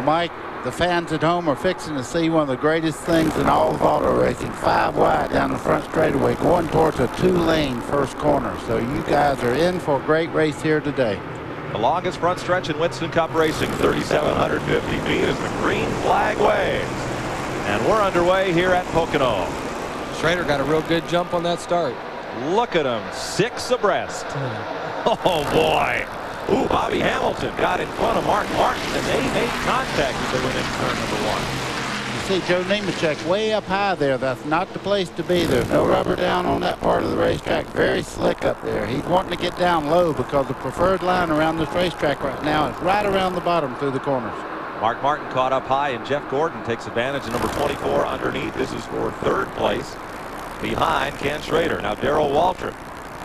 Mike, the fans at home are fixing to see one of the greatest things in all of auto racing. 5 wide down the front straightaway, going towards a 2-lane first corner. So you guys are in for a great race here today. The longest front stretch in Winston Cup racing, 3,750 feet, as the green flag waves. And we're underway here at Pocono. Schrader got a real good jump on that start. Look at him, 6 abreast. Oh boy. Ooh, Bobby Hamilton got in front of Mark Martin, and they made contact as they went into turn number 1. You see Joe Nemechek way up high there. That's not the place to be. There's no rubber down on that part of the racetrack. Very slick up there. He's wanting to get down low because the preferred line around this racetrack right now is right around the bottom through the corners. Mark Martin caught up high, and Jeff Gordon takes advantage of number 24 underneath. This is for 3rd place behind Ken Schrader. Now Darrell Waltrip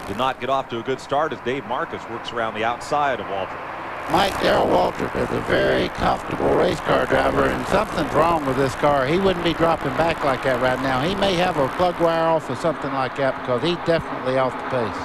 did not get off to a good start as Dave Marcus works around the outside of Waltrip. Mike, Darrell Waltrip is a very comfortable race car driver, and something's wrong with this car. He wouldn't be dropping back like that right now. He may have a plug wire off or something like that because he's definitely off the pace.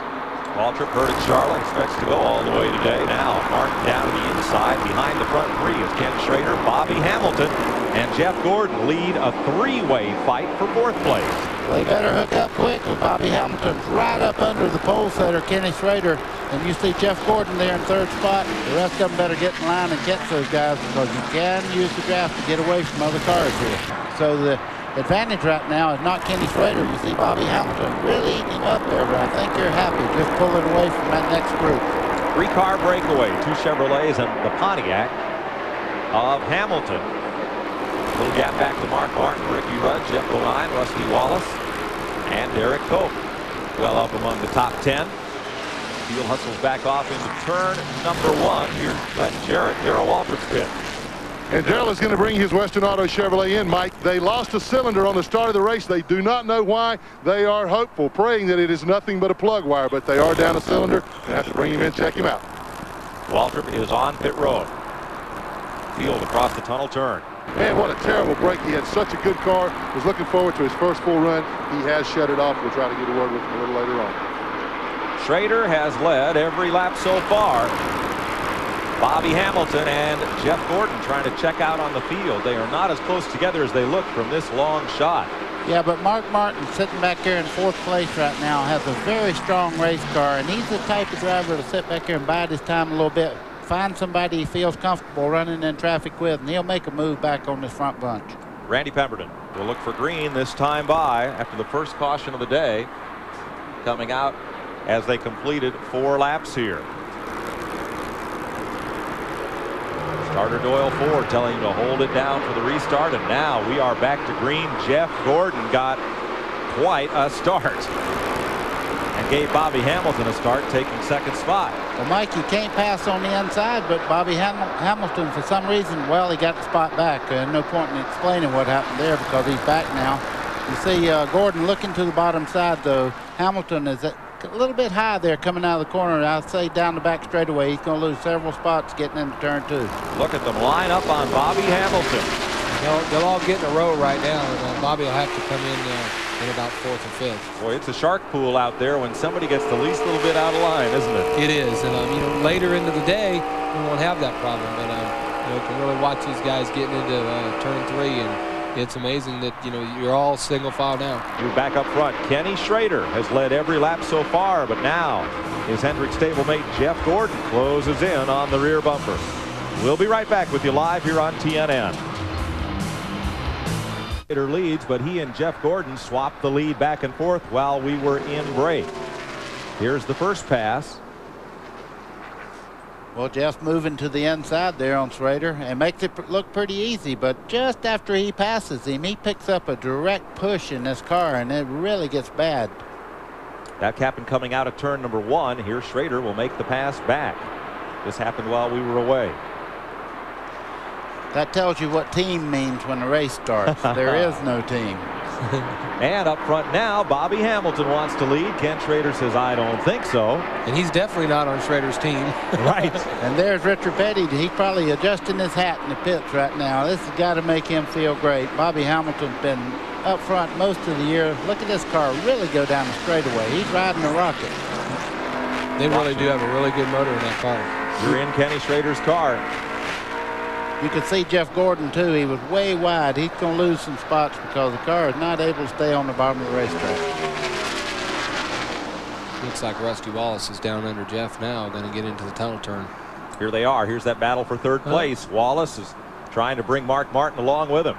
Waltrip hurt at Charlotte, expects to go all the way today. Now Martin down to the inside behind the front 3 is Ken Schrader, Bobby Hamilton, and Jeff Gordon lead a 3-way fight for 4th place. They better hook up quick with Bobby Hamilton right up under the pole setter, Kenny Schrader. And you see Jeff Gordon there in 3rd spot. The rest of them better get in line and catch those guys because you can use the draft to get away from other cars here. So the advantage right now is not Kenny Schrader. You see Bobby Hamilton really eating him up there, but I think you're happy just pulling away from that next group. 3-car breakaway, 2 Chevrolets and the Pontiac of Hamilton. Little gap back to Mark Martin, Ricky Rudd, Jeff Levine, Rusty Wallace, and Derek Cope. Well up among the top 10. Field hustles back off into turn number 1. Here's Darrell Waltrip's pit. And Darrell is going to bring his Western Auto Chevrolet in, Mike. They lost a cylinder on the start of the race. They do not know why. They are hopeful, praying that it is nothing but a plug wire, but they are down a cylinder. They have to bring him in, check him out. Waltrip is on pit road. Field across the tunnel turn. Man, what a terrible break. He had such a good car. Was looking forward to his first full run. He has shut it off. We'll try to get a word with him a little later on. Schrader has led every lap so far. Bobby Hamilton and Jeff Gordon trying to check out on the field. They are not as close together as they look from this long shot. Yeah, but Mark Martin sitting back here in 4th place right now has a very strong race car, and he's the type of driver to sit back here and bide his time a little bit. Find somebody he feels comfortable running in traffic with, and he'll make a move back on this front bunch. Randy Pemberton will look for green this time by after the first caution of the day, coming out as they completed 4 laps here. Starter Doyle Ford telling him to hold it down for the restart, and now we are back to green. Jeff Gordon got quite a start and gave Bobby Hamilton a start, taking 2nd spot. Well, Mike, you can't pass on the inside, but Bobby Hamilton, for some reason, well, he got the spot back. No point in explaining what happened there because he's back now. You see Gordon looking to the bottom side, though. Hamilton is a little bit high there coming out of the corner. I'd say down the back straightaway. He's going to lose several spots getting into turn 2. Look at them line up on Bobby Hamilton. They'll all get in a row right now, and Bobby will have to come in about 4th and 5th. Boy, it's a shark pool out there when somebody gets the least little bit out of line, isn't it? It is, and later into the day, we won't have that problem. But you can really watch these guys getting into turn 3, and it's amazing that you're all single file now. You're back up front. Kenny Schrader has led every lap so far, but now his Hendrick stablemate Jeff Gordon closes in on the rear bumper. We'll be right back with you live here on TNN. Leads, but he and Jeff Gordon swapped the lead back and forth while we were in break. Here's the first pass. Well, Jeff's moving to the inside there on Schrader and makes it look pretty easy, but just after he passes him, he picks up a direct push in this car, and it really gets bad. That happened coming out of turn number 1. Here Schrader will make the pass back. This happened while we were away. That tells you what team means when the race starts. There is no team. And up front now, Bobby Hamilton wants to lead. Ken Schrader says, I don't think so. And he's definitely not on Schrader's team. Right. And there's Richard Petty. He's probably adjusting his hat in the pits right now. This has got to make him feel great. Bobby Hamilton's been up front most of the year. Look at this car really go down the straightaway. He's riding a rocket. They really do have a really good motor in that car. You're in Kenny Schrader's car. You can see Jeff Gordon, too. He was way wide. He's going to lose some spots because the car is not able to stay on the bottom of the racetrack. Looks like Rusty Wallace is down under Jeff now, going to get into the tunnel turn. Here they are. Here's that battle for third place. Wallace is trying to bring Mark Martin along with him.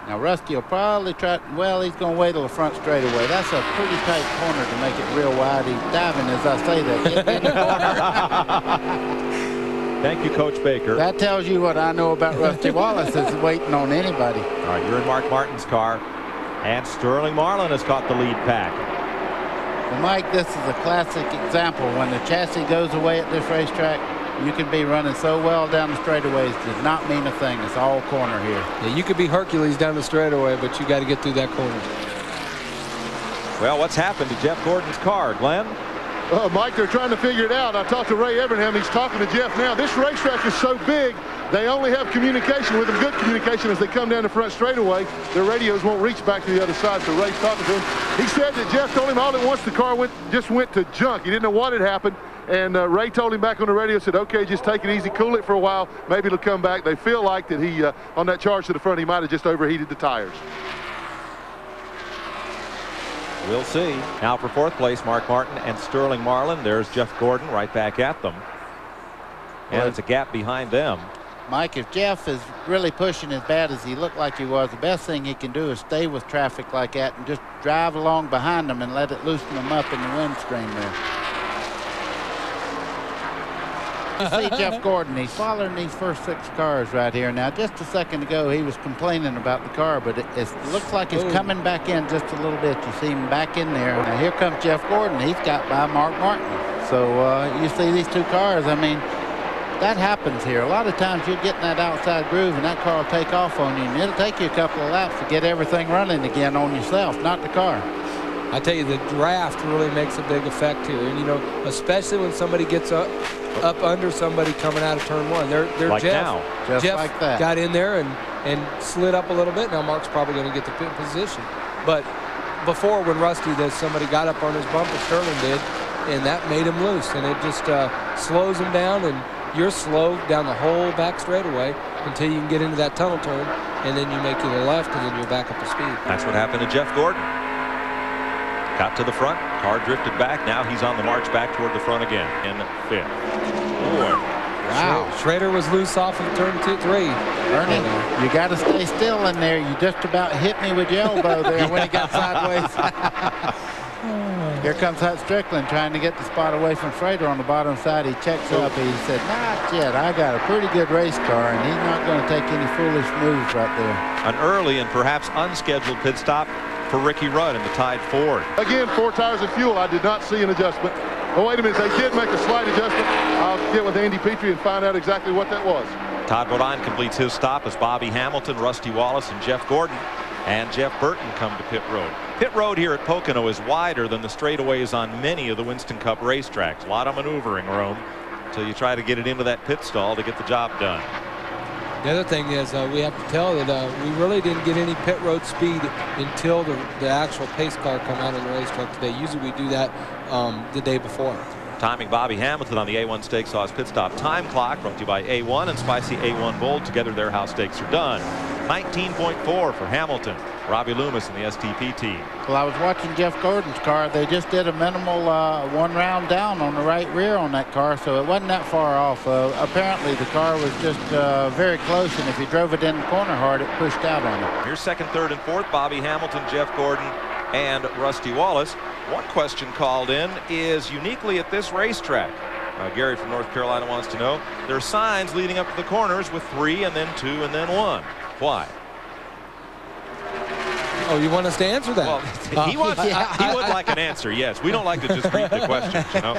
Now, Rusty will probably try, well, he's going to wait till the front straightaway. That's a pretty tight corner to make it real wide. He's diving as I say that. Get in the corner. Thank you, Coach Baker. That tells you what I know about Rusty Wallace is waiting on anybody. All right, you're in Mark Martin's car, and Sterling Marlin has caught the lead pack. Well, Mike, this is a classic example. When the chassis goes away at this racetrack, you can be running so well down the straightaways. Does not mean a thing. It's all corner here. Yeah, you could be Hercules down the straightaway, but you got to get through that corner. Well, what's happened to Jeff Gordon's car, Glenn? Mike, they're trying to figure it out. I talked to Ray Evernham. He's talking to Jeff now. This racetrack is so big, they only have communication with them, good communication as they come down the front straightaway. Their radios won't reach back to the other side, so Ray's talking to him. He said that Jeff told him all at once the car just went to junk. He didn't know what had happened. And Ray told him back on the radio, said, okay, just take it easy, cool it for a while. Maybe it'll come back. They feel like that he, on that charge to the front, he might have just overheated the tires. We'll see. Now for fourth place, Mark Martin and Sterling Marlin. There's Jeff Gordon right back at them. And there's a gap behind them. Mike, if Jeff is really pushing as bad as he looked like he was, the best thing he can do is stay with traffic like that and just drive along behind them and let it loosen them up in the windstream there. You see Jeff Gordon, he's following these first 6 cars right here. Now, just a second ago, he was complaining about the car, but it looks like it's coming back in just a little bit. You see him back in there. Now, here comes Jeff Gordon. He's got by Mark Martin. So, you see these 2 cars. I mean, that happens here. A lot of times you'll get in that outside groove, and that car will take off on you, and it'll take you a couple of laps to get everything running again on yourself, not the car. I tell you, the draft really makes a big effect here, and you know, especially when somebody gets up under somebody coming out of turn 1. They're like Jeff. Now. Just Jeff like that. Got in there and slid up a little bit. Now Mark's probably going to get the pit position, but before when Rusty does, somebody got up on his bumper, Sterling did, and that made him loose, and it just slows him down, and you're slow down the whole back straightaway until you can get into that tunnel turn, and then you make it to the left, and then you're back up to speed. That's what happened to Jeff Gordon. Got to the front, car drifted back. Now he's on the march back toward the front again in 5th. Boy. Wow. Schrader was loose off of turn 2, 3. Ernie, you got to stay still in there. You just about hit me with your elbow there when he got sideways. Here comes Hut Strickland trying to get the spot away from Schrader on the bottom side. He checks up. He said, not yet. I got a pretty good race car, and he's not going to take any foolish moves right there. An early and perhaps unscheduled pit stop for Ricky Rudd in the tied Ford. Again, 4 tires of fuel. I did not see an adjustment. Oh, wait a minute. They did make a slight adjustment. I'll get with Andy Petrie and find out exactly what that was. Todd Bodine completes his stop as Bobby Hamilton, Rusty Wallace, and Jeff Gordon and Jeff Burton come to pit road. Pit road here at Pocono is wider than the straightaways on many of the Winston Cup racetracks. A lot of maneuvering room until you try to get it into that pit stall to get the job done. The other thing is we have to tell that we really didn't get any pit road speed until the actual pace car come out on the racetrack today. Usually we do that the day before. Timing Bobby Hamilton on the A1 Steak Sauce pit stop time clock, brought to you by A1 and Spicy A1 Bold. Together their house steaks are done. 19.4 for Hamilton. Robbie Loomis and the STP team. Well, I was watching Jeff Gordon's car. They just did a minimal 1 round down on the right rear on that car, so it wasn't that far off. Apparently, the car was just very close, and if you drove it in the corner hard, it pushed out on it. Here's 2nd, 3rd, and 4th. Bobby Hamilton, Jeff Gordon, and Rusty Wallace. One question called in is uniquely at this racetrack. Gary from North Carolina wants to know, there are signs leading up to the corners with 3 and then 2 and then 1. Why? Oh, you want us to answer that? Well, he would like an answer, yes. We don't like to just read the questions, you know.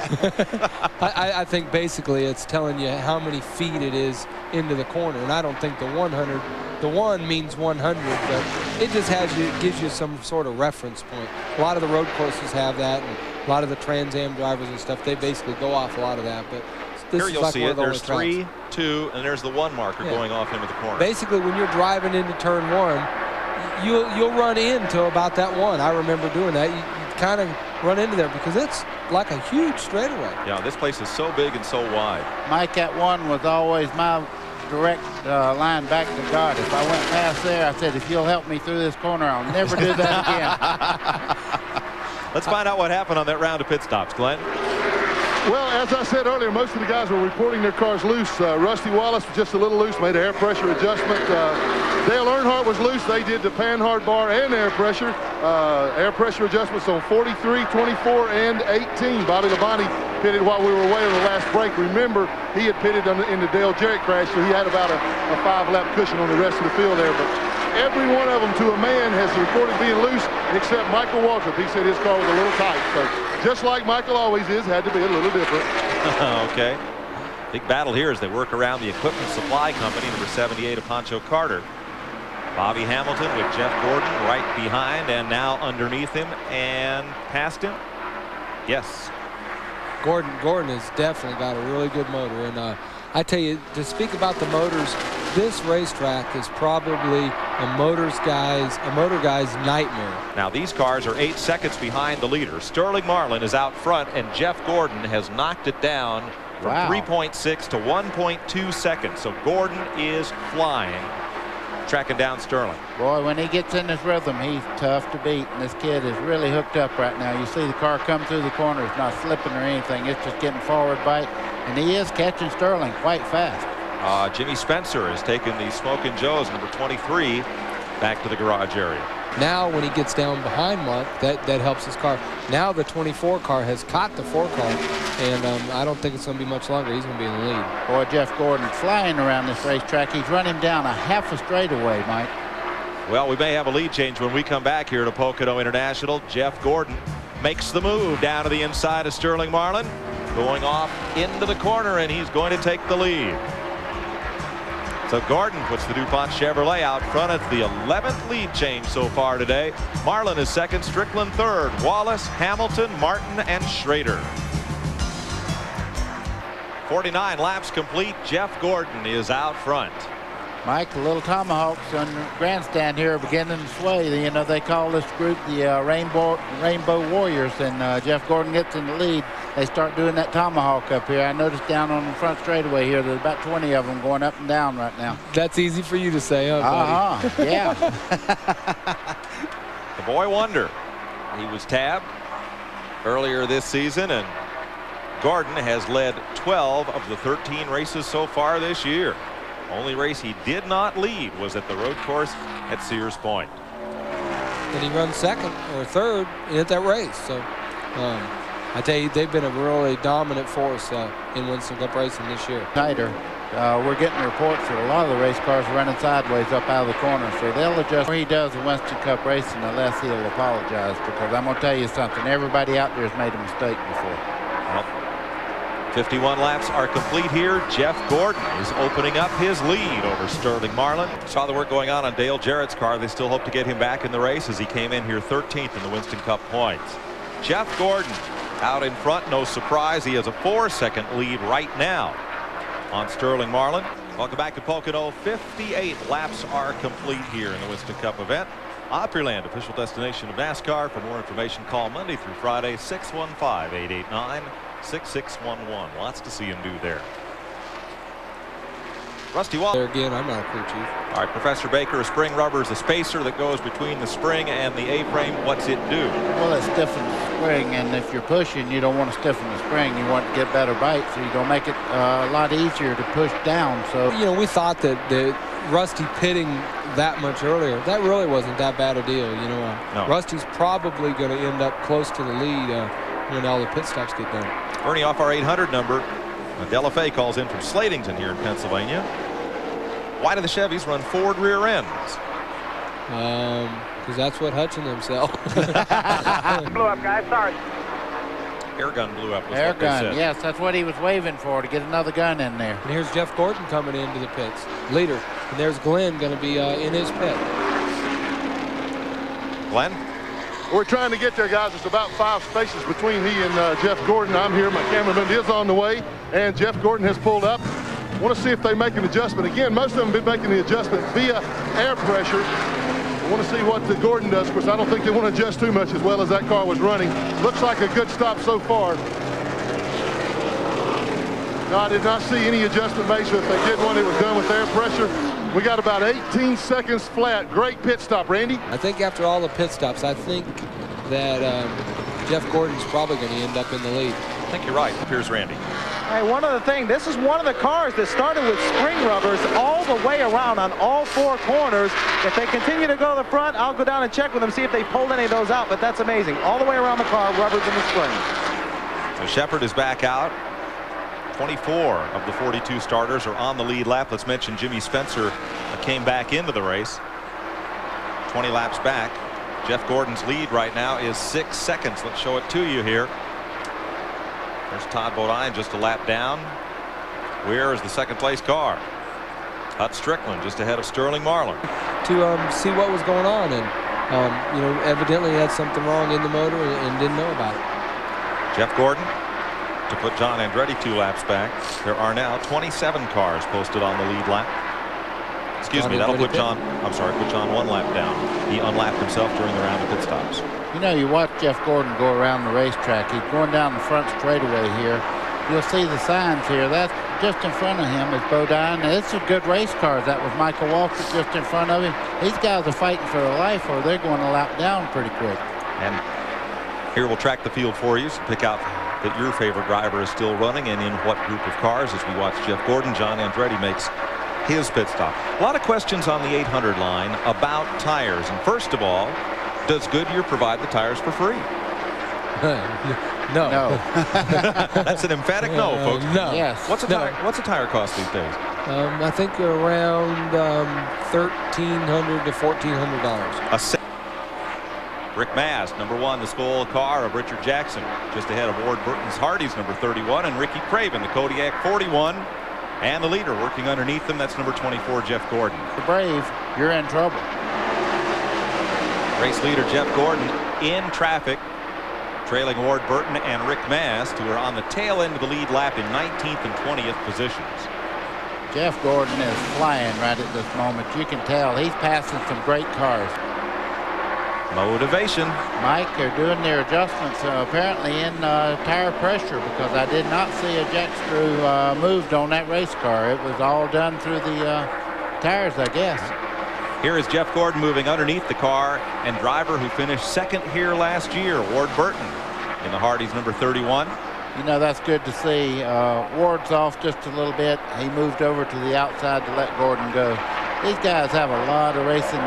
I think basically it's telling you how many feet it is into the corner, and I don't think the 100, the 1 means 100, but it just gives you some sort of reference point. A lot of the road courses have that, and a lot of the Trans Am drivers and stuff, they basically go off a lot of that, but this here is you'll like see one it. of the There's only 3, tracks. 2, and there's the 1 marker going off into the corner. Basically, when you're driving into turn 1, you'll run into about that 1. I remember doing that. You kind of run into there because it's like a huge straightaway. Yeah, this place is so big and so wide. Mike, that 1 was always my direct line back to God. If I went past there, I said, if you'll help me through this corner, I'll never do that again. Let's find out what happened on that round of pit stops, Glenn. Well, as I said earlier, most of the guys were reporting their cars loose. Rusty Wallace was just a little loose, made an air pressure adjustment. Dale Earnhardt was loose. They did the Panhard bar and air pressure adjustments on 43, 24, and 18. Bobby Labonte pitted while we were away on the last break. Remember, he had pitted in the Dale Jarrett crash, so he had about a 5-lap cushion on the rest of the field there. But every one of them, to a man, has reported being loose, except Michael Waltrip. He said his car was a little tight. So just like Michael always is, had to be a little different. Okay. Big battle here as they work around the equipment supply company, number 78 of Pancho Carter. Bobby Hamilton with Jeff Gordon right behind and now underneath him and past him. Yes. Gordon has definitely got a really good motor. And I tell you, to speak about the motors, this racetrack is probably a motor guy's nightmare. Now these cars are 8 seconds behind the leader. Sterling Marlin is out front, and Jeff Gordon has knocked it down from 3.6 to 1.2 seconds. So Gordon is flying, tracking down Sterling. Boy, when he gets in his rhythm, he's tough to beat. And this kid is really hooked up right now. You see the car come through the corner. It's not slipping or anything. It's just getting forward bite. And he is catching Sterling quite fast. Jimmy Spencer has taken the Smokin' Joe's number 23 back to the garage area. Now when he gets down behind Mark, that helps his car. Now the 24 car has caught the 4 car, and I don't think it's going to be much longer. He's going to be in the lead. Boy, Jeff Gordon flying around this racetrack. He's running down a half a straightaway, Mike. Well, we may have a lead change when we come back here to Pocono International. Jeff Gordon makes the move down to the inside of Sterling Marlin, going off into the corner, and he's going to take the lead. So Gordon puts the DuPont Chevrolet out front. It's the 11th lead change so far today. Marlin is second, Strickland third, Wallace, Hamilton, Martin, and Schrader. 49 laps complete. Jeff Gordon is out front. Mike, the little tomahawks on the grandstand here are beginning to sway. You know, they call this group the Rainbow Warriors, and Jeff Gordon gets in the lead. They start doing that tomahawk up here. I noticed down on the front straightaway here, there's about 20 of them going up and down right now. That's easy for you to say, huh, buddy? Yeah. The boy wonder. He was tabbed earlier this season, and Gordon has led 12 of the 13 races so far this year. Only race he did not lead was at the road course at Sears Point. And he runs second or third at that race. So I tell you, they've been a really dominant force in Winston Cup racing this year. Tighter. We're getting reports that a lot of the race cars are running sideways up out of the corner, so they'll adjust. He does in Winston Cup racing unless he'll apologize, because I'm going to tell you something. Everybody out there has made a mistake before. Well, 51 laps are complete here. Jeff Gordon is opening up his lead over Sterling Marlin. Saw the work going on Dale Jarrett's car. They still hope to get him back in the race as he came in here 13th in the Winston Cup points. Jeff Gordon out in front. No surprise. He has a 4-second lead right now on Sterling Marlin. Welcome back to Pocono. 58 laps are complete here in the Winston Cup event. Opryland, official destination of NASCAR. For more information, call Monday through Friday, 615-889-6611. Lots to see and do there. Rusty Wallace. There again, I'm not a crew chief. All right, Professor Baker, a spring rubber is the spacer that goes between the spring and the A-frame. What's it do? Well, it stiffens the spring, and if you're pushing, you don't want to stiffen the spring. You want to get better bite, so you're going to make it a lot easier to push down. So, you know, we thought that Rusty pitting that much earlier, that really wasn't that bad a deal. You know, No. Rusty's probably going to end up close to the lead when all the pit stops get done. Ernie off our 800 number. Delafay calls in from Slatington here in Pennsylvania. Why do the Chevys run Ford rear ends? Because that's what Hutch and them sell. Blew up, guys. Sorry. Air gun blew up. Was air what they gun, said. yes, that's what he was waving for, to get another gun in there. And here's Jeff Gordon coming into the pits, leader. And there's Glenn going to be in his pit. Glenn? We're trying to get there, guys. It's about 5 spaces between he and Jeff Gordon. I'm here. My cameraman is on the way, and Jeff Gordon has pulled up. Want to see if they make an adjustment. Again, most of them have been making the adjustment via air pressure. I want to see what the Gordon does. Of course, I don't think they want to adjust too much as well as that car was running. Looks like a good stop so far. No, I did not see any adjustment made, so if they did one, it was done with air pressure. We got about 18 seconds flat. Great pit stop, Randy. I think after all the pit stops, I think that Jeff Gordon's probably going to end up in the lead. I think you're right. Here's Randy. Hey, one other thing, this is one of the cars that started with spring rubbers all the way around on all four corners. If they continue to go to the front, I'll go down and check with them, see if they pulled any of those out, but that's amazing. All the way around the car, rubbers in the spring. So Shepard is back out. 24 of the 42 starters are on the lead lap. Let's mention Jimmy Spencer came back into the race. 20 laps back. Jeff Gordon's lead right now is 6 seconds. Let's show it to you here. There's Todd Bodine just a lap down. Where is the second place car? Hut Strickland just ahead of Sterling Marlin. To see what was going on, and you know, evidently had something wrong in the motor and didn't know about it. Jeff Gordon to put John Andretti 2 laps back. There are now 27 cars posted on the lead lap. Excuse me, that'll put John, I'm sorry, put John 1 lap down. He unlapped himself during the round of pit stops. You know, you watch Jeff Gordon go around the racetrack. He's going down the front straightaway here. You'll see the signs here. That's just in front of him is Bodine. It's a good race car. That was Michael Walker just in front of him. These guys are fighting for their life, or they're going to lap down pretty quick. And here we'll track the field for you. So pick out that your favorite driver is still running and in what group of cars as we watch Jeff Gordon. John Andretti makes his pit stop. A lot of questions on the 800 line about tires. And first of all, does Goodyear provide the tires for free? No. That's an emphatic no, folks. No. Yes. What's a tire cost these days? I think around $1,300 to $1,400. Rick Mast, number 1, the Skoal car of Richard Jackson, just ahead of Ward Burton's Hardy's number 31, and Ricky Craven, the Kodiak 41, and the leader working underneath them. That's number 24, Jeff Gordon. The Brave, you're in trouble. Race leader Jeff Gordon in traffic, trailing Ward Burton and Rick Mast, who are on the tail end of the lead lap in 19th and 20th positions. Jeff Gordon is flying right at this moment. You can tell he's passing some great cars. Motivation. Mike, they're doing their adjustments apparently in tire pressure, because I did not see a jack screw moved on that race car. It was all done through the tires, I guess. Here is Jeff Gordon moving underneath the car, and driver who finished second here last year, Ward Burton, in the Hardy's number 31. You know, that's good to see. Ward's off just a little bit. He moved over to the outside to let Gordon go. These guys have a lot of racing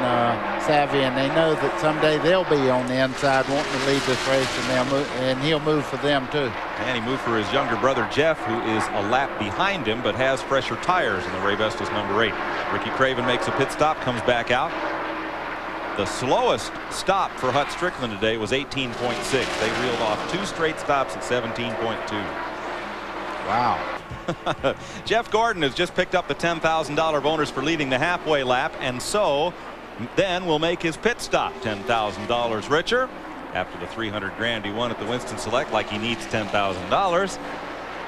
savvy, and they know that someday they'll be on the inside wanting to lead this race, and he'll move for them too. And he moved for his younger brother Jeff, who is a lap behind him but has fresher tires in the Ray Vestas number 8. Ricky Craven makes a pit stop, comes back out. The slowest stop for Hut Strickland today was 18.6. They reeled off 2 straight stops at 17.2. Wow. Jeff Gordon has just picked up the $10,000 bonus for leading the halfway lap, and so then will make his pit stop $10,000 richer after the $300 grand he won at the Winston Select, like he needs $10,000.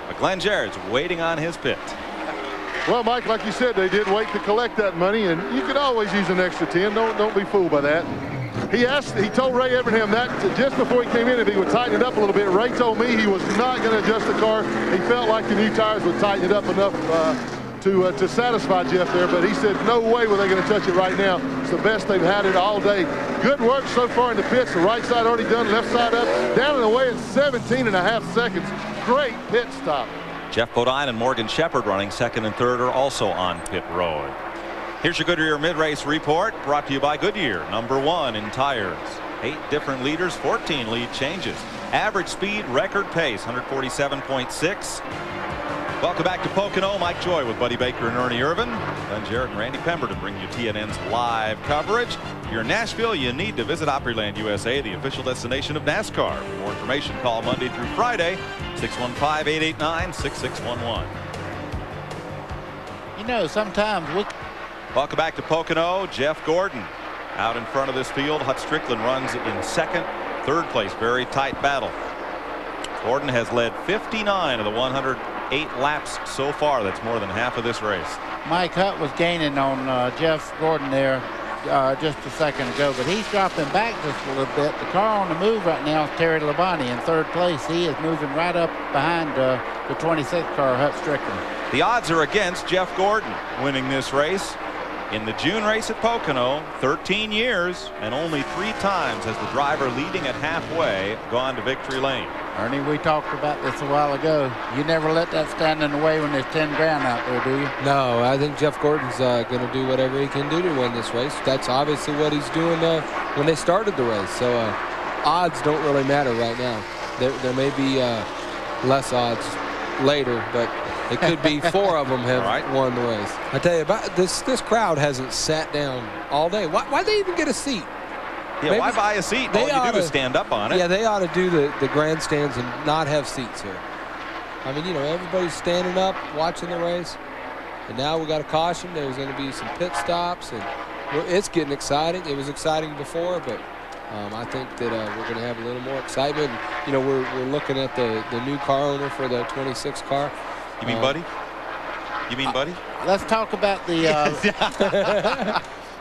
But Glenn Jarrett's waiting on his pit. Well, Mike, like you said, they did wait to collect that money, and you could always use an extra 10. Don't be fooled by that. He told Ray Evernham that just before he came in, if he would tighten it up a little bit. Ray told me he was not going to adjust the car. He felt like the new tires would tighten it up enough to satisfy Jeff there, but he said no way were they going to touch it right now. It's the best they've had it all day. Good work so far in the pits. The right side already done, left side up, down and away at 17.5 seconds. Great pit stop. Jeff Bodine and Morgan Shepard, running second and third, are also on pit road. Here's your Goodyear mid-race report, brought to you by Goodyear, number 1 in tires. 8 different leaders, 14 lead changes. Average speed, record pace, 147.6. Welcome back to Pocono. Mike Joy with Buddy Baker and Ernie Irvan. Glenn Jarrett and Randy Pemberton bring you TNN's live coverage. If you're in Nashville, you need to visit Opryland USA, the official destination of NASCAR. For more information, call Monday through Friday, 615-889-6611. You know, sometimes we... Welcome back to Pocono. Jeff Gordon out in front of this field. Hut Strickland runs in second, third place. Very tight battle. Gordon has led 59 of the 108 laps so far. That's more than half of this race. Mike Hutt was gaining on Jeff Gordon there. just a second ago, but he's dropping back just a little bit. The car on the move right now is Terry Labonte in third place. He is moving right up behind the 26th car, Hut Strickland. The odds are against Jeff Gordon winning this race. In the June race at Pocono, 13 years, and only 3 times has the driver leading at halfway gone to victory lane. Ernie, we talked about this a while ago. You never let that stand in the way when there's 10 grand out there, do you? No, I think Jeff Gordon's going to do whatever he can do to win this race. That's obviously what he's doing when they started the race. So odds don't really matter right now. There may be less odds later, but it could be 4 of them have won the race. I tell you, about this crowd hasn't sat down all day. Why they even get a seat? Yeah, maybe why buy a seat? All you do is stand up on it. Yeah, they ought to do the grandstands and not have seats here. I mean, you know, everybody's standing up watching the race. And now we got a caution. There's going to be some pit stops. And it's getting exciting. It was exciting before, but I think that we're going to have a little more excitement. You know, we're looking at the new car owner for the 26 car. You mean Buddy? You mean Buddy? Let's talk about the...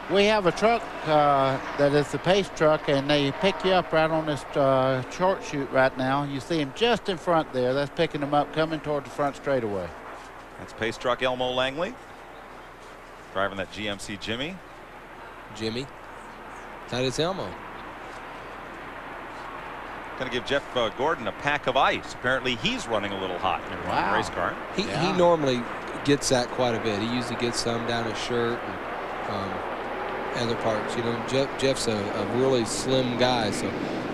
we have a truck that is the pace truck, and they pick you up right on this short chute right now. You see him just in front there. That's picking him up coming toward the front straightaway. That's pace truck Elmo Langley driving that GMC Jimmy. That is Elmo. Going to give Jeff Gordon a pack of ice. Apparently he's running a little hot in the race car. He normally gets that quite a bit. He usually gets some down his shirt and other parts. You know, Jeff's a really slim guy, so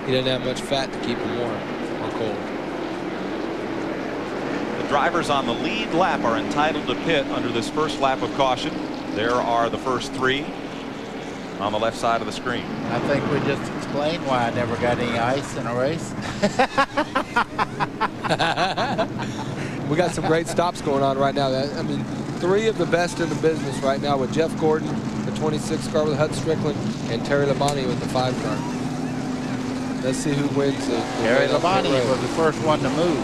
he doesn't have much fat to keep him warm or cold. The drivers on the lead lap are entitled to pit under this first lap of caution. There are the first 3 on the left side of the screen. I think we just explained why I never got any ice in a race. We got some great stops going on right now. I mean, 3 of the best in the business right now with Jeff Gordon, the 26 car with Hut Strickland, and Terry Labonte with the 5 car. Let's see who wins. Terry Labonte was the first one to move.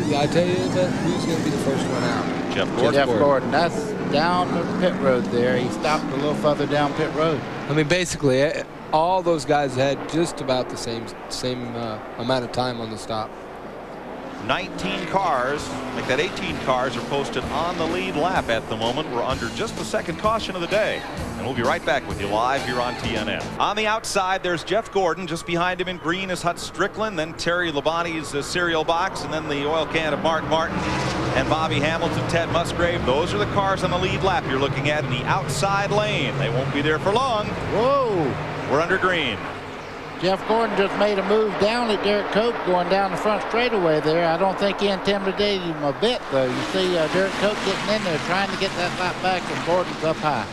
Yeah, I tell you that who's going to be the first one out? Jeff Gordon. That's down the pit road there. He stopped a little further down pit road. I mean, basically, all those guys had just about the same amount of time on the stop. 19 cars, like that 18 cars, are posted on the lead lap at the moment. We're under just the second caution of the day. And we'll be right back with you live here on TNN. On the outside, there's Jeff Gordon. Just behind him in green is Hut Strickland, then Terry Labonte's cereal box, and then the oil can of Mark Martin and Bobby Hamilton, Ted Musgrave. Those are the cars on the lead lap you're looking at in the outside lane. They won't be there for long. Whoa. We're under green. Jeff Gordon just made a move down at Derek Cope going down the front straightaway there. I don't think he intimidated him a bit, though. You see Derek Cope getting in there trying to get that lap back, and Gordon's up high.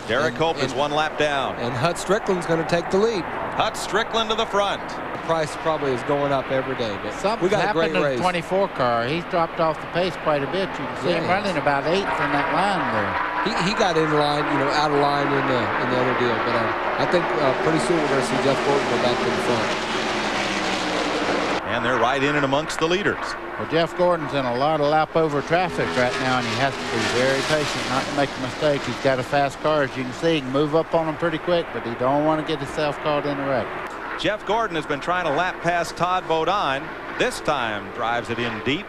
Derek Cope is 1 lap down. And Hut Strickland's going to take the lead. Hut Strickland to the front. The price probably is going up every day, but something's we got a great happened to race. the 24 car. He's dropped off the pace quite a bit. You can see him running about 8th in that line there. He got in line, you know, out of line in the other deal, but I think pretty soon we're going to see Jeff Gordon go back to the front. And they're right in and amongst the leaders. Well, Jeff Gordon's in a lot of lap over traffic right now, and he has to be very patient not to make a mistake. He's got a fast car, as you can see. He can move up on him pretty quick, but he don't want to get himself caught in a wreck. Jeff Gordon has been trying to lap past Todd Bodine. This time drives it in deep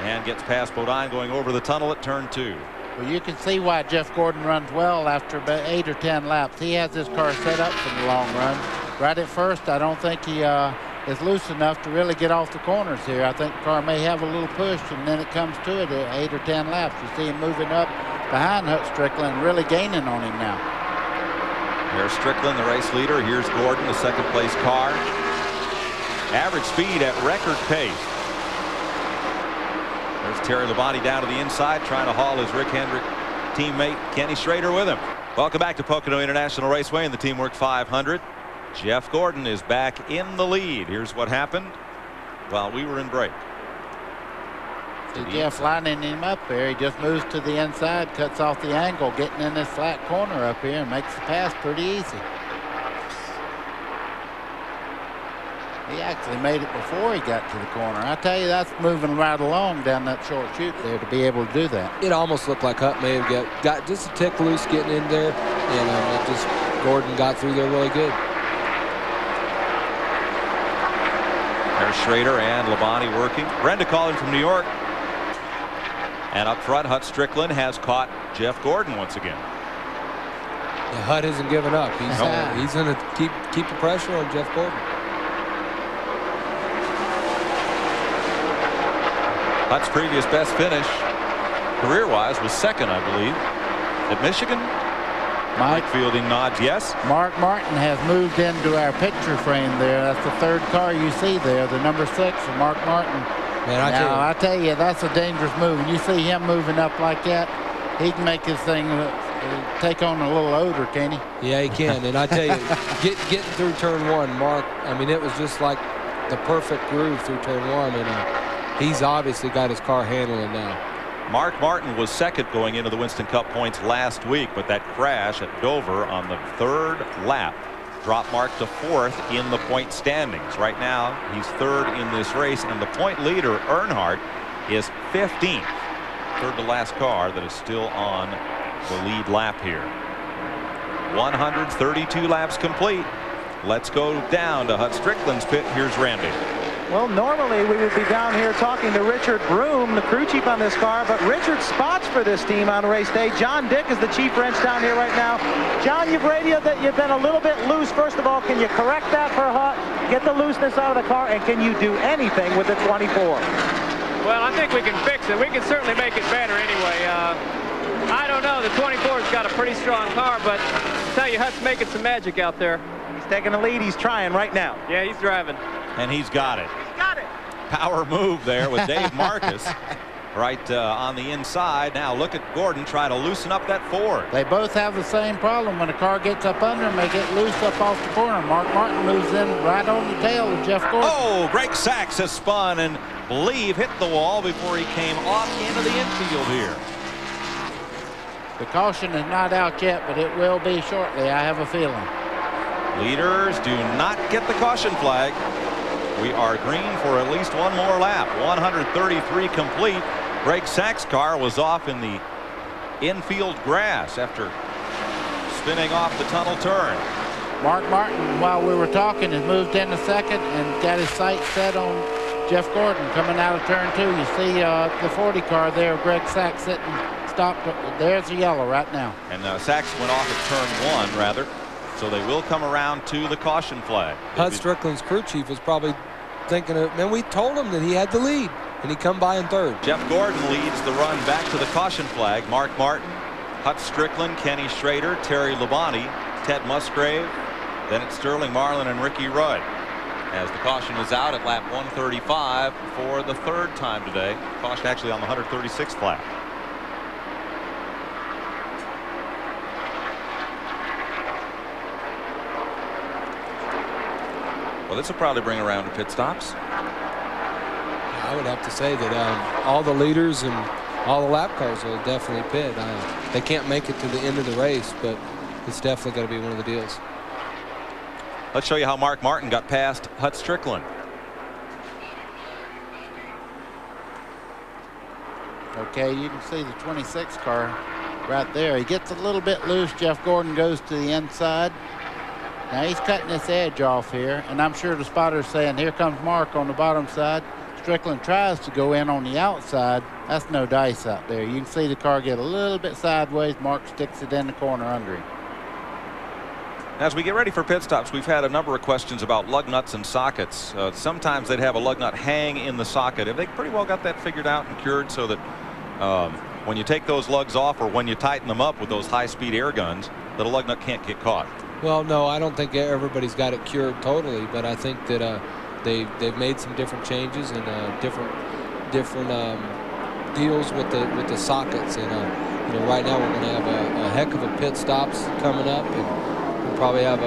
and gets past Bodine going over the tunnel at turn 2. Well, you can see why Jeff Gordon runs well after about 8 or 10 laps. He has this car set up for the long run. Right at first, I don't think he is loose enough to really get off the corners here. I think the car may have a little push, and then it comes to it at 8 or 10 laps. You see him moving up behind Hut Strickland, really gaining on him now. There's Strickland, the race leader. Here's Gordon, the second place car. Average speed at record pace. There's Terry Labonte down to the inside, trying to haul his Rick Hendrick teammate Kenny Schrader with him. Welcome back to Pocono International Raceway in the Teamwork 500. Jeff Gordon is back in the lead. Here's what happened while we were in break. See Jeff lining him up there. He just moves to the inside, cuts off the angle, getting in this flat corner up here, and makes the pass pretty easy. He actually made it before he got to the corner. I tell you, that's moving right along down that short chute there to be able to do that. It almost looked like Hutt may have got just a tick loose getting in there, and it just Gordon got through there really good. There's Schrader and Labonte working. Brenda calling from New York. And up front, Hutt Strickland has caught Jeff Gordon once again. Yeah, Hutt isn't giving up. He's going to keep the pressure on Jeff Gordon. Hutt's previous best finish, career-wise, was second, I believe, at Michigan. Mike, fielding nods, yes. Mark Martin has moved into our picture frame there. That's the third car you see there, the number 6 of Mark Martin. Man, I tell you, that's a dangerous move. When you see him moving up like that, he can make his thing take on a little odor, can he? Yeah, he can. And I tell you, getting through turn 1, Mark, I mean, it was just like the perfect groove through turn 1. And he's obviously got his car handling now. Mark Martin was second going into the Winston Cup points last week, but that crash at Dover on the 3rd lap dropped Mark to 4th in the point standings. Right now, he's 3rd in this race, and the point leader, Earnhardt, is 15th. 3rd to last car that is still on the lead lap here. 132 laps complete. Let's go down to Hutt Strickland's pit. Here's Randy. Well, normally we would be down here talking to Richard Broom, the crew chief on this car, but Richard spots for this team on race day. John Dick is the chief wrench down here right now. John, you've radioed that you've been a little bit loose. First of all, can you correct that for Hutt, get the looseness out of the car, and can you do anything with the 24? Well, I think we can fix it. We can certainly make it better anyway. I don't know. The 24's got a pretty strong car, but I tell you, Hutt's making some magic out there. He's taking the lead. He's trying right now. Yeah, he's driving. And he's got it. He's got it. Power move there with Dave Marcus right on the inside. Now look at Gordon try to loosen up that Ford. They both have the same problem. When a car gets up under them, they get loose up off the corner. Mark Martin moves in right on the tail of Jeff Gordon. Oh, Greg Sachs has spun and believe hit the wall before he came off into the infield here. The caution is not out yet, but it will be shortly, I have a feeling. Leaders do not get the caution flag. We are green for at least one more lap. 133 complete. Greg Sachs' car was off in the infield grass after spinning off the tunnel turn. Mark Martin, while we were talking, has moved into second and got his sights set on Jeff Gordon coming out of turn 2. You see the 40 car there, Greg Sachs sitting stopped. There's the yellow right now. And Sachs went off at turn 1 rather. So they will come around to the caution flag. Hutt Strickland's crew chief is probably thinking, man, we told him that he had the lead, and he come by in 3rd. Jeff Gordon leads the run back to the caution flag. Mark Martin, Hutt Strickland, Kenny Schrader, Terry Labonte, Ted Musgrave. Then it's Sterling Marlin and Ricky Rudd. As the caution is out at lap 135 for the 3rd time today. Caution actually on the 136th lap. Well, this will probably bring around to pit stops. I would have to say that all the leaders and all the lap cars will definitely pit. They can't make it to the end of the race, but it's definitely going to be one of the deals. Let's show you how Mark Martin got past Hutt Strickland. Okay, you can see the 26 car right there. He gets a little bit loose. Jeff Gordon goes to the inside. Now he's cutting this edge off here, and I'm sure the spotter's saying, here comes Mark on the bottom side. Strickland tries to go in on the outside. That's no dice out there. You can see the car get a little bit sideways. Mark sticks it in the corner under him. As we get ready for pit stops, we've had a number of questions about lug nuts and sockets. Sometimes they'd have a lug nut hang in the socket. Have they pretty well got that figured out and cured so that when you take those lugs off or when you tighten them up with those high-speed air guns, that a lug nut can't get caught? Well, no, I don't think everybody's got it cured totally, but I think that they've made some different changes and different deals with the sockets. And you know, right now we're going to have a heck of a pit stops coming up, and we'll probably have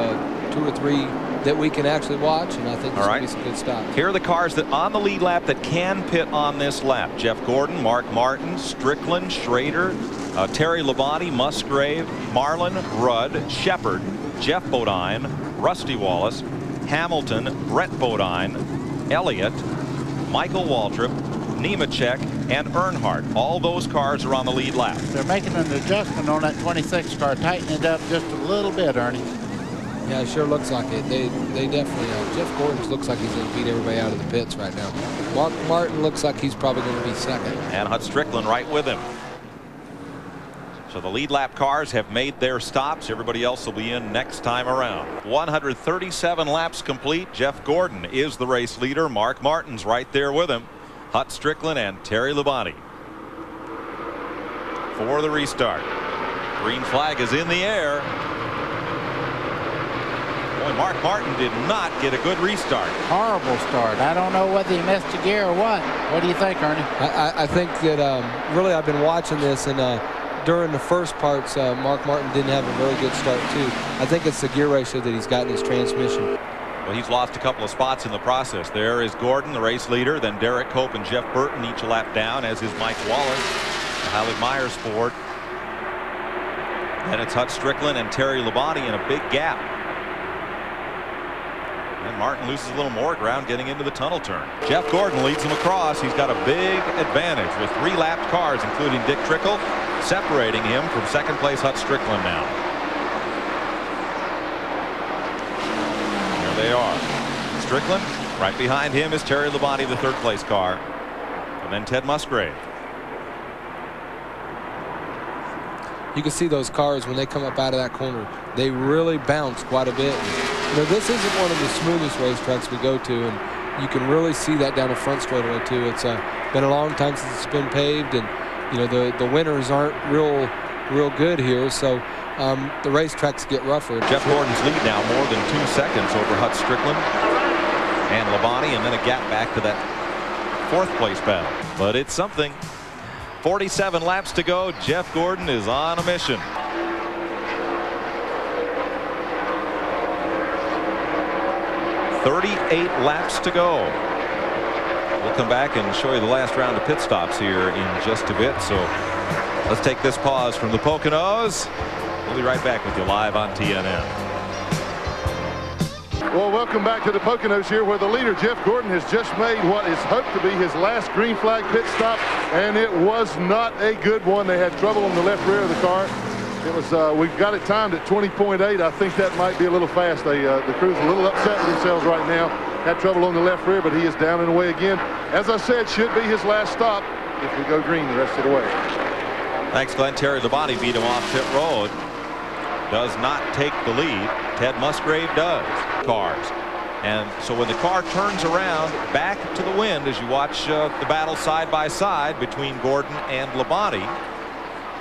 2 or 3 that we can actually watch, and I think there's going to be some good stops. Here are the cars that on the lead lap that can pit on this lap. Jeff Gordon, Mark Martin, Strickland, Schrader, Terry Labonte, Musgrave, Marlin, Rudd, Shepard, Jeff Bodine, Rusty Wallace, Hamilton, Brett Bodine, Elliott, Michael Waltrip, Nemechek, and Earnhardt. All those cars are on the lead lap. They're making an adjustment on that 26 car, tightening it up just a little bit, Ernie. Yeah, it sure looks like it. They definitely Jeff Gordon looks like he's going to beat everybody out of the pits right now. Mark Martin looks like he's probably going to be second. And Hut Strickland right with him. So the lead lap cars have made their stops. Everybody else will be in next time around. 137 laps complete. Jeff Gordon is the race leader. Mark Martin's right there with him. Hut Strickland and Terry Labonte for the restart. Green flag is in the air. Boy, Mark Martin did not get a good restart. Horrible start. I don't know whether he missed a gear or what. What do you think, Ernie? I think that really I've been watching this, and during the first parts, Mark Martin didn't have a very good start too. I think it's the gear ratio that he's got in his transmission. Well, he's lost a couple of spots in the process. There is Gordon, the race leader, then Derek Cope and Jeff Burton each a lap down, as is Mike Wallace, the Howlett Myers Ford. Then it's Hut Strickland and Terry Labonte in a big gap. And Martin loses a little more ground getting into the tunnel turn. Jeff Gordon leads him across. He's got a big advantage with 3 lapped cars, including Dick Trickle, separating him from second place Hut Strickland now. There they are. Strickland, right behind him is Terry Labonte, the third place car. And then Ted Musgrave. You can see those cars when they come up out of that corner. They really bounce quite a bit. You know, this isn't one of the smoothest racetracks we go to, and you can really see that down the front straightaway too. It's been a long time since it's been paved, and you know the winters aren't real good here, so the racetracks get rougher. Jeff Gordon's lead now more than 2 seconds over Hut Strickland and Labonte, and then a gap back to that fourth place battle. But it's something. 47 laps to go. Jeff Gordon is on a mission. .38 laps to go. We'll come back and show you the last round of pit stops here in just a bit. So let's take this pause from the Poconos. We'll be right back with you live on TNN. Well, welcome back to the Poconos here, where the leader, Jeff Gordon, has just made what is hoped to be his last green flag pit stop, and it was not a good one. They had trouble on the left rear of the car. It was we've got it timed at 20.8. I think that might be a little fast. The crew's a little upset with themselves right now. Had trouble on the left rear, but he is down and away again. As I said, should be his last stop if we go green the rest of the way. Thanks, Glenn. Terry Labonte beat him off pit road. Does not take the lead. Ted Musgrave does. Cars. And so when the car turns around back to the wind, as you watch the battle side by side between Gordon and Labonte,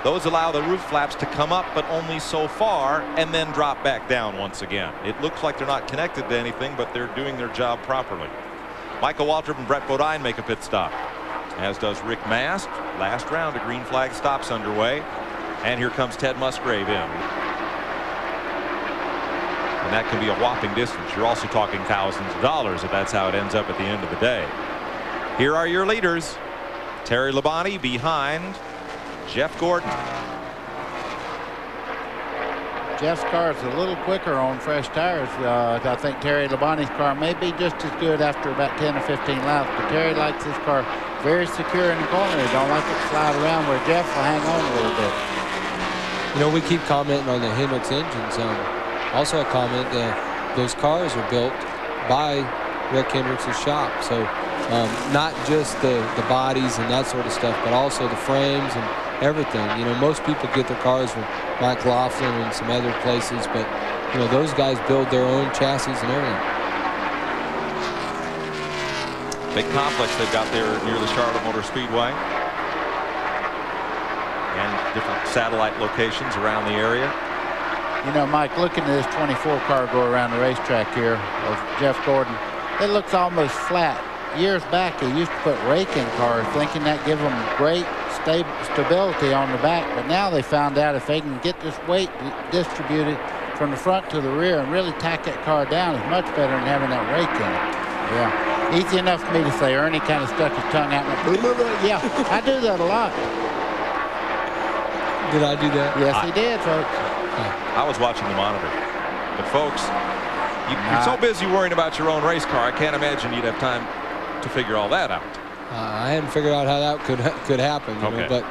those allow the roof flaps to come up, but only so far, and then drop back down once again. It looks like they're not connected to anything, but they're doing their job properly. Michael Waltrip and Brett Bodine make a pit stop, as does Rick Mast. Last round of green flag stops underway, and here comes Ted Musgrave in. And that can be a whopping distance. You're also talking thousands of dollars if that's how it ends up at the end of the day. Here are your leaders. Terry Labonte behind Jeff Gordon. Jeff's car is a little quicker on fresh tires. I think Terry Labonte's car may be just as good after about 10 or 15 laps, but Terry likes his car very secure in the corner. He don't like it to slide around, where Jeff will hang on a little bit. You know, we keep commenting on the Hendricks engines. Also a comment that those cars are built by Rick Hendricks' shop. So not just the bodies and that sort of stuff, but also the frames and everything. You know, most people get their cars from Mike Laughlin and some other places, but you know, those guys build their own chassis and everything. Big complex they've got there near the Charlotte Motor Speedway, and different satellite locations around the area. You know, Mike, looking at this 24 car go around the racetrack here of Jeff Gordon, it looks almost flat. Years back, they used to put rake in cars, thinking that give them great stability on the back. But now they found out if they can get this weight distributed from the front to the rear and really tack that car down, is much better than having that rake in it. Yeah, easy enough for me to say. Ernie kind of stuck his tongue out. Yeah, I do that a lot. Did I do that? Yes, he did, folks. I was watching the monitor. But folks, You're so busy worrying about your own race car. I can't imagine you'd have time to figure all that out. I hadn't figured out how that could happen. You know, but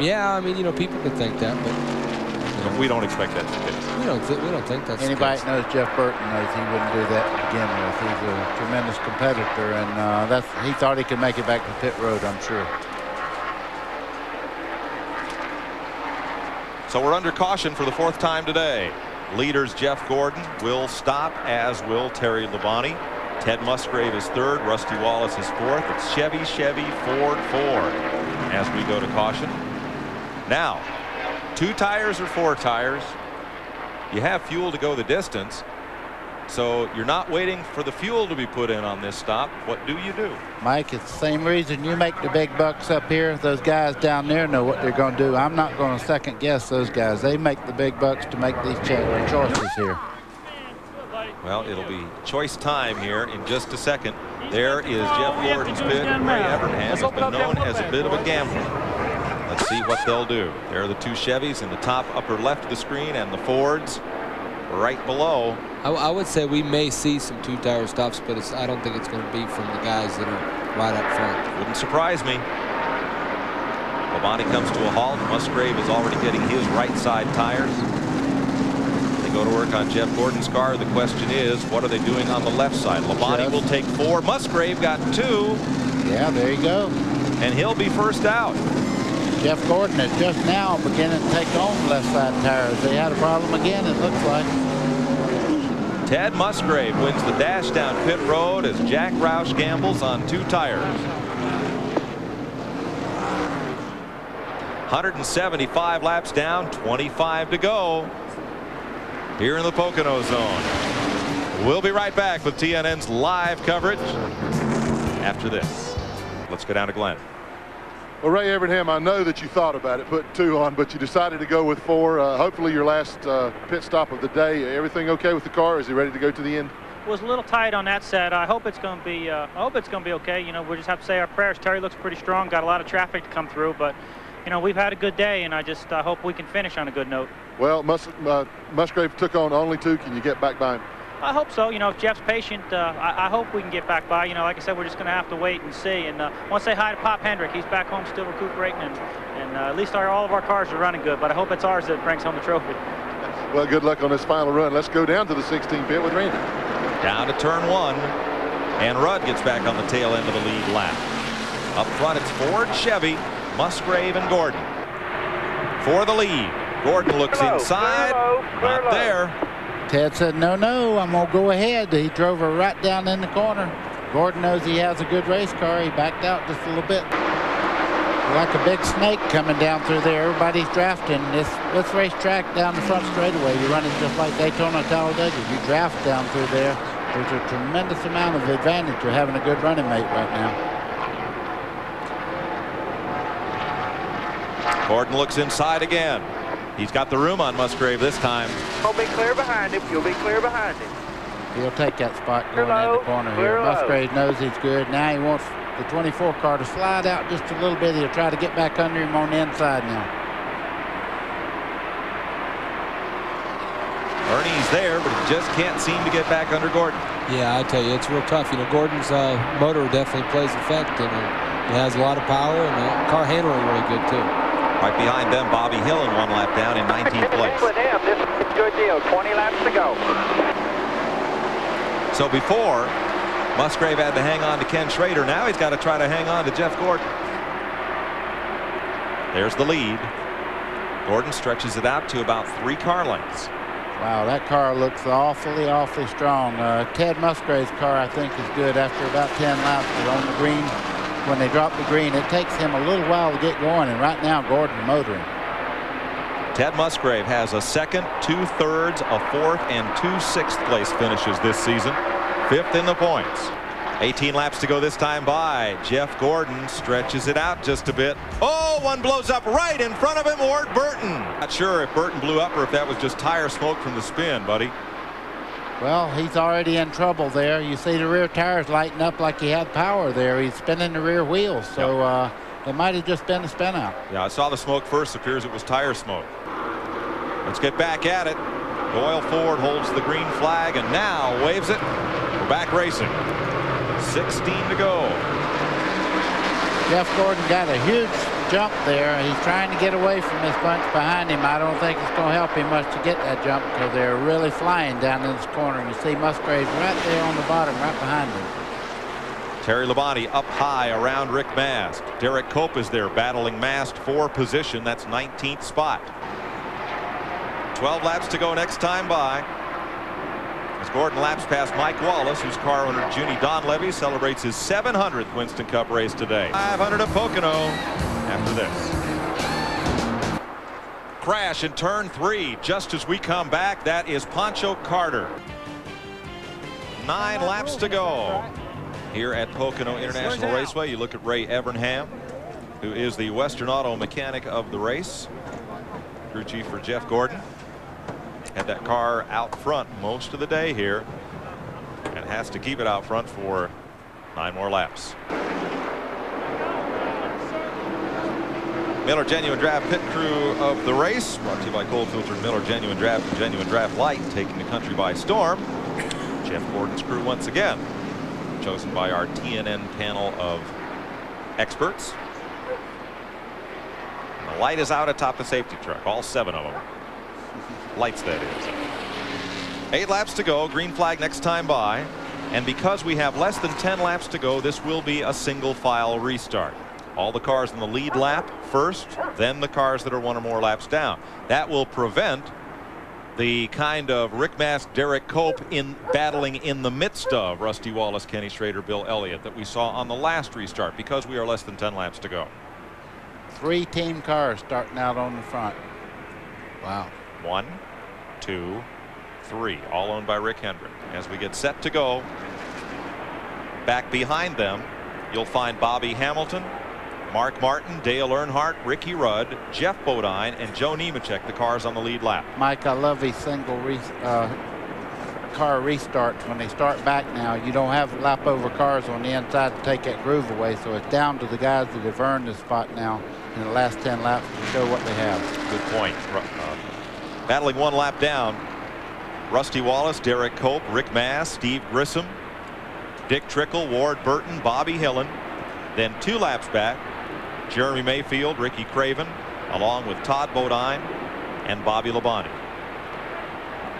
yeah, I mean, you know, people could think that, but we don't expect that to be. We don't think that's anybody that knows Jeff Burton knows he wouldn't do that to begin with. He's a tremendous competitor, and he thought he could make it back to pit road, I'm sure. So we're under caution for the 4th time today. Leaders Jeff Gordon will stop, as will Terry Labonte. Ted Musgrave is 3rd. Rusty Wallace is 4th. It's Chevy, Ford as we go to caution. Now, 2 tires or 4 tires. You have fuel to go the distance. So you're not waiting for the fuel to be put in on this stop. What do you do? Mike, it's the same reason you make the big bucks up here. Those guys down there know what they're going to do. I'm not going to second guess those guys. They make the big bucks to make these choices here. Well, it'll be choice time here in just a second. There is Jeff Gordon's pit. Ray Evernham has been known as a bit of a gambler. Let's see what they'll do. There are the 2 Chevys in the top upper left of the screen, and the Fords right below. I would say we may see some 2-tire stops, but I don't think it's going to be from the guys that are right up front. Wouldn't surprise me. Labonte comes to a halt. Musgrave is already getting his right side tires. They go to work on Jeff Gordon's car. The question is, what are they doing on the left side? Labonte will take 4. Musgrave got 2. Yeah, there you go. And he'll be first out. Jeff Gordon is just now beginning to take on left side tires. They had a problem again, it looks like. Ted Musgrave wins the dash down pit road as Jack Roush gambles on 2 tires. 175 laps down, 25 to go here in the Pocono zone. We'll be right back with TNN's live coverage after this. Let's go down to Glenn. Well, Ray Evernham, I know that you thought about it, putting 2 on, but you decided to go with 4. Hopefully your last pit stop of the day. Everything okay with the car? Is he ready to go to the end? Was a little tight on that set. I hope it's going to be. I hope it's going to be okay. You know, we just have to say our prayers. Terry looks pretty strong. Got a lot of traffic to come through, but you know, we've had a good day, and I just hope we can finish on a good note. Well, Musgrave took on only 2. Can you get back by him? I hope so. You know, if Jeff's patient, I hope we can get back by. You know, like I said, we're just going to have to wait and see. And I want to say hi to Pop Hendrick. He's back home still recuperating, and at least all of our cars are running good. But I hope it's ours that brings home the trophy. Well, good luck on this final run. Let's go down to the 16 pit with Randy. Down to turn 1, and Rudd gets back on the tail end of the lead lap. Up front, it's Ford, Chevy, Musgrave, and Gordon. For the lead, Gordon looks inside. Not there. Ted said, no, I'm going to go ahead. He drove her right down in the corner. Gordon knows he has a good race car. He backed out just a little bit. Like a big snake coming down through there. Everybody's drafting. This racetrack down the front straightaway. You run it just like Daytona, Talladega. You draft down through there. There's a tremendous amount of advantage to having a good running mate right now. Gordon looks inside again. He's got the room on Musgrave this time. You'll be clear behind him. You'll be clear behind him. He'll take that spot going in the corner here. Musgrave knows he's good. Now he wants the 24 car to slide out just a little bit. He'll try to get back under him on the inside now. Ernie's there, but he just can't seem to get back under Gordon. Yeah, I tell you, it's real tough. You know, Gordon's motor definitely plays effect, and it has a lot of power, and the car handling really good too. Right behind them, Bobby Hill in 1 lap down in 19th place. With him, this is a good deal. 20 laps to go. So before, Musgrave had to hang on to Ken Schrader. Now he's got to try to hang on to Jeff Gordon. There's the lead. Gordon stretches it out to about 3 car lengths. Wow, that car looks awfully strong. Ted Musgrave's car, I think, is good after about 10 laps. They're on the green. When they drop the green, it takes him a little while to get going, and right now Gordon motoring. Ted Musgrave has a 2nd, 2 thirds, a 4th, and 2 6th place finishes this season. 5th in the points. 18 laps to go this time by. Jeff Gordon stretches it out just a bit. Oh, one blows up right in front of him, Ward Burton. Not sure if Burton blew up or if that was just tire smoke from the spin, buddy. Well, he's already in trouble there. You see the rear tires lighting up like he had power there. He's spinning the rear wheels, so it might have just been a spin out. Yeah, I saw the smoke first. Appears it was tire smoke. Let's get back at it. Doyle Ford holds the green flag and now waves it. We're back racing. 16 to go. Jeff Gordon got a huge jump there. He's trying to get away from this bunch behind him. I don't think it's going to help him much to get that jump because they're really flying down in this corner. You see Musgraves right there on the bottom, right behind him. Terry Labonte up high around Rick Mast. Derek Cope is there battling Mast for position. That's 19th spot. 12 laps to go next time by. As Gordon laps past Mike Wallace, whose car owner Junie Donlevy celebrates his 700th Winston Cup race today. 500 at Pocono after this. Crash in turn 3 just as we come back. That is Pancho Carter. 9 laps to go here at Pocono International Raceway. You look at Ray Evernham, who is the Western Auto mechanic of the race. Crew chief for Jeff Gordon. Had that car out front most of the day here and has to keep it out front for 9 more laps. Miller Genuine Draft pit crew of the race, brought to you by cold filtered Miller Genuine Draft and Genuine Draft Light, taking the country by storm. Jeff Gordon's crew once again, chosen by our TNN panel of experts. And the light is out atop the safety truck, all 7 of them. Lights, that is. 8 laps to go. Green flag next time by. And because we have less than 10 laps to go, this will be a single file restart. All the cars in the lead lap first, then the cars that are 1 or more laps down. That will prevent the kind of Rick Mast, Derek Cope in battling in the midst of Rusty Wallace, Kenny Schrader, Bill Elliott that we saw on the last restart, because we are less than 10 laps to go. 3 team cars starting out on the front. Wow. 1, 2, 3, all owned by Rick Hendrick. As we get set to go, back behind them, you'll find Bobby Hamilton, Mark Martin, Dale Earnhardt, Ricky Rudd, Jeff Bodine, and Joe Nemechek, the cars on the lead lap. Mike, I love these single car restarts. When they start back now, you don't have lap over cars on the inside to take that groove away, so it's down to the guys that have earned the spot now in the last 10 laps to show what they have. Good point. Battling 1 lap down, Rusty Wallace, Derek Cope, Rick Mast, Steve Grissom, Dick Trickle, Ward Burton, Bobby Hillen. Then 2 laps back, Jeremy Mayfield, Ricky Craven, along with Todd Bodine and Bobby Labonte.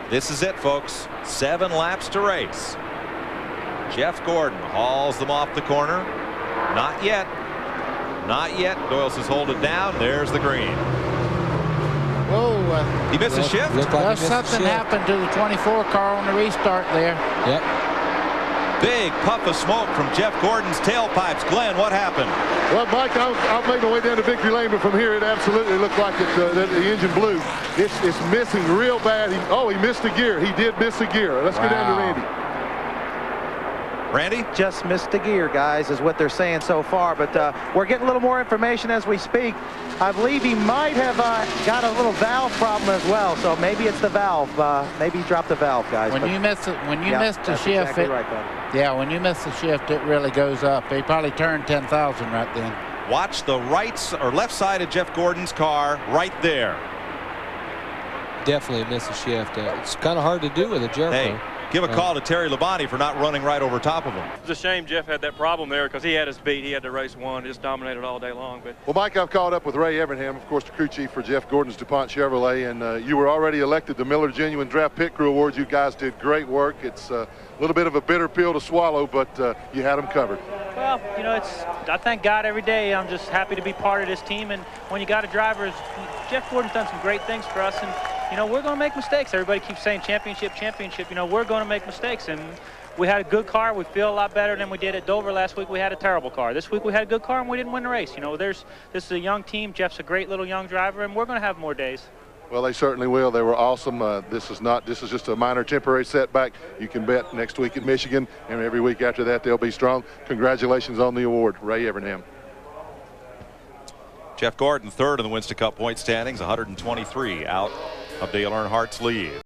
This is it, folks. 7 laps to race. Jeff Gordon hauls them off the corner. Not yet. Not yet. Doyle says hold it down. There's the green. Whoa. He missed a shift? Like something happened to the 24 car on the restart there. Yep. Big puff of smoke from Jeff Gordon's tailpipes. Glenn, what happened? Well, Mike, I'll make my way down to victory lane, but from here it absolutely looked like the engine blew. It's missing real bad. He missed a gear. He did miss a gear. Let's go down to Randy. Randy? Just missed a gear, guys, is what they're saying so far. But we're getting a little more information as we speak. I believe he might have got a little valve problem as well. So maybe it's the valve. Maybe he dropped the valve, guys. When you miss the shift, exactly right, buddy. Yeah, when you miss the shift, it really goes up. He probably turned 10,000 right then. Watch the left side of Jeff Gordon's car right there. Definitely miss a shift. It's kind of hard to do with a Jericho. Hey, give a call to Terry Labonte for not running right over top of him. It's a shame Jeff had that problem there because he had us beat. He had to race 1, just dominated all day long. But Well, Mike, I've caught up with Ray Evernham, of course, the crew chief for Jeff Gordon's DuPont Chevrolet, and you were already elected the Miller Genuine Draft Pit Crew Awards. You guys did great work. It's a little bit of a bitter pill to swallow, but you had them covered. Well, you know, I thank God every day. I'm just happy to be part of this team. And when you got a driver, Jeff Gordon's done some great things for us. And, you know, we're going to make mistakes. Everybody keeps saying championship, championship. You know, we're going to make mistakes. And we had a good car. We feel a lot better than we did at Dover last week. We had a terrible car. This week we had a good car and we didn't win the race. You know, this is a young team. Jeff's a great little young driver, and we're going to have more days. Well, they certainly will. They were awesome. This is just a minor temporary setback. You can bet next week at Michigan, and every week after that they'll be strong. Congratulations on the award, Ray Evernham. Jeff Gordon, 3rd in the Winston Cup point standings, 123 out of Dale Earnhardt's lead.